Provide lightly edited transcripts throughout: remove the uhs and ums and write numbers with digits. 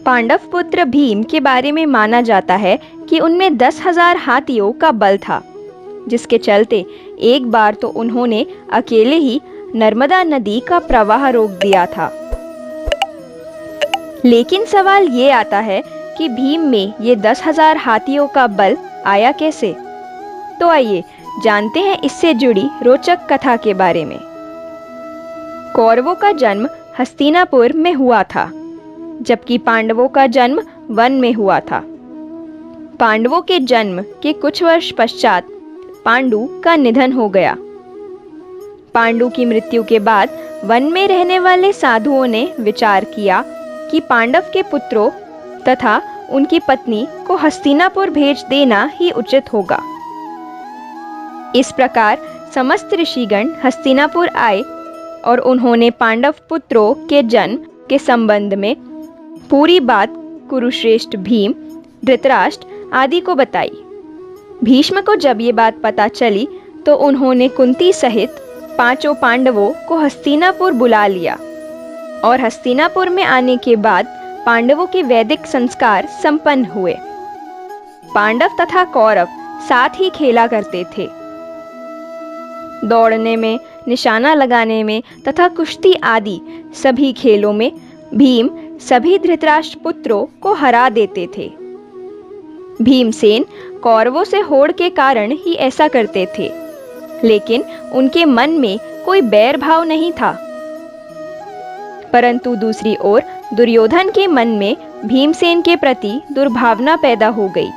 पांडव पुत्र भीम के बारे में माना जाता है कि उनमें 10,000 हाथियों का बल था, जिसके चलते एक बार तो उन्होंने अकेले ही नर्मदा नदी का प्रवाह रोक दिया था। लेकिन सवाल ये आता है कि भीम में ये 10,000 हाथियों का बल आया कैसे? तो आइए जानते हैं इससे जुड़ी रोचक कथा के बारे में। कौरवों का जन्म हस्तिनापुर में हुआ था, जबकि पांडवों का जन्म वन में हुआ था। पांडवों के जन्म के कुछ वर्ष पश्चात पांडु का निधन हो गया। पांडु की मृत्यु के बाद वन में रहने वाले साधुओं ने विचार किया कि पांडव के पुत्रों तथा उनकी पत्नी को हस्तिनापुर भेज देना ही उचित होगा। इस प्रकार समस्त ऋषिगण हस्तिनापुर आए और उन्होंने पांडव पुत्रों के जन्म के संबंध में पूरी बात कुरुश्रेष्ठ भीम, धृतराष्ट्र आदि को बताई। भीष्म को जब ये बात पता चली तो उन्होंने कुंती सहित 5 पांडवों को हस्तिनापुर बुला लिया और हस्तिनापुर में आने के बाद पांडवों के वैदिक संस्कार संपन्न हुए। पांडव तथा कौरव साथ ही खेला करते थे। दौड़ने में, निशाना लगाने में तथा कुश्ती आदि सभी खेलों में भीम सभी धृतराष्ट्र पुत्रों को हरा देते थे। भीमसेन कौरवों से होड़ के कारण ही ऐसा करते थे, लेकिन उनके मन में कोई बैर भाव नहीं था। परंतु दूसरी ओर दुर्योधन के मन में भीमसेन के प्रति दुर्भावना पैदा हो गई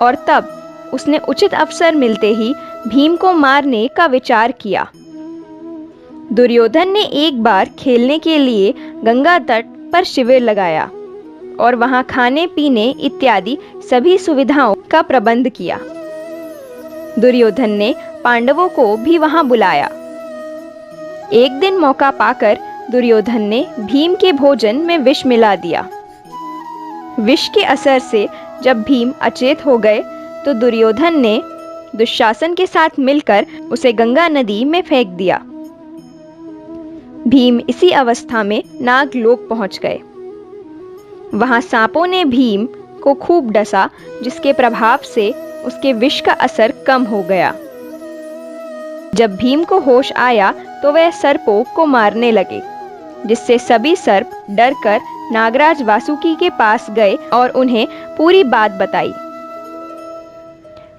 और तब उसने उचित अवसर मिलते ही भीम को मारने का विचार किया। दुर्योधन ने एक बार खेलने के लिए गंगा तट पर शिविर लगाया और वहां खाने पीने इत्यादि सभी सुविधाओं का प्रबंध किया। दुर्योधन ने पांडवों को भी वहां बुलाया। एक दिन मौका पाकर दुर्योधन ने भीम के भोजन में विष मिला दिया। विष के असर से जब भीम अचेत हो गए तो दुर्योधन ने दुशासन के साथ मिलकर उसे गंगा नदी में फेंक दिया। भीम इसी अवस्था में नागलोक पहुंच गए। वहां सांपों ने भीम को खूब डसा, जिसके प्रभाव से उसके विष का असर कम हो गया। जब भीम को होश आया तो वह सर्पों को मारने लगे, जिससे सभी सर्प डरकर नागराज वासुकी के पास गए और उन्हें पूरी बात बताई।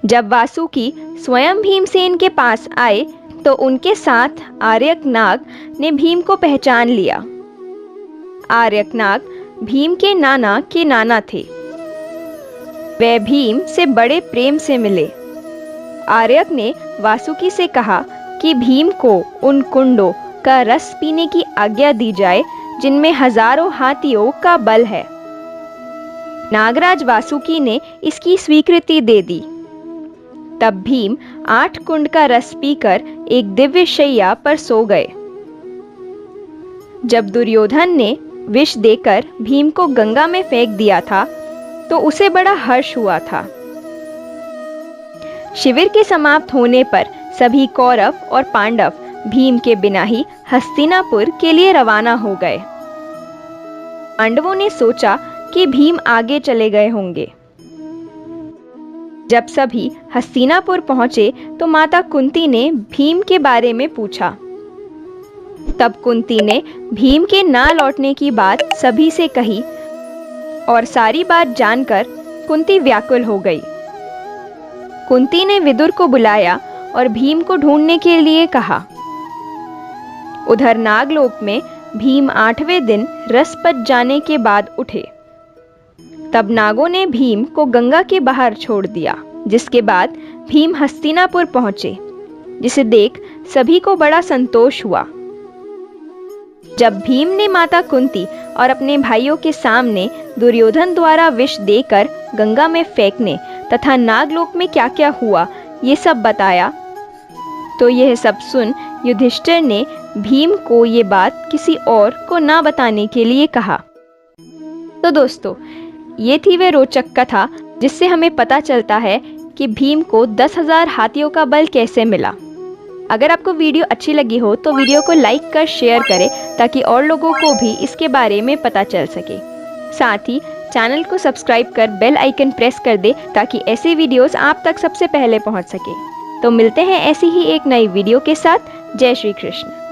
जब वासुकी स्वयं भीमसेन के पास आए तो उनके साथ आर्यक नाग ने भीम को पहचान लिया। आर्यक नाग भीम के नाना थे। वे भीम से बड़े प्रेम से मिले। आर्यक ने वासुकी से कहा कि भीम को उन कुंडों का रस पीने की आज्ञा दी जाए जिनमें हजारों हाथियों का बल है। नागराज वासुकी ने इसकी स्वीकृति दे दी। तब भीम 8 कुंड का रस पीकर एक दिव्य शैया पर सो गए। जब दुर्योधन ने विष देकर भीम को गंगा में फेंक दिया था तो उसे बड़ा हर्ष हुआ था। शिविर के समाप्त होने पर सभी कौरव और पांडव भीम के बिना ही हस्तिनापुर के लिए रवाना हो गए। पांडवों ने सोचा कि भीम आगे चले गए होंगे। जब सभी हस्तिनापुर पहुंचे तो माता कुंती ने भीम के बारे में पूछा। तब कुंती ने भीम के ना लौटने की बात सभी से कही और सारी बात जानकर कुंती व्याकुल हो गई। कुंती ने विदुर को बुलाया और भीम को ढूंढने के लिए कहा। उधर नागलोक में भीम 8वें दिन रस पच जाने के बाद उठे। तब नागों ने भीम को गंगा के बाहर छोड़ दिया, जिसके बाद भीम हस्तिनापुर पहुंचे, जिसे देख सभी को बड़ा संतोष हुआ। जब भीम ने माता कुंती और अपने भाइयों के सामने दुर्योधन द्वारा विष देकर गंगा में फेंकने तथा नागलोक में क्या क्या हुआ ये सब बताया, तो यह सब सुन युधिष्ठिर ने भीम को ये बात किसी और को ना बताने के लिए कहा। तो दोस्तों, ये थी वह रोचक कथा जिससे हमें पता चलता है कि भीम को 10,000 हाथियों का बल कैसे मिला। अगर आपको वीडियो अच्छी लगी हो तो वीडियो को लाइक कर शेयर करें ताकि और लोगों को भी इसके बारे में पता चल सके। साथ ही चैनल को सब्सक्राइब कर बेल आइकन प्रेस कर दे ताकि ऐसे वीडियोस आप तक सबसे पहले पहुंच सके। तो मिलते हैं ऐसी ही एक नई वीडियो के साथ। जय श्री कृष्ण।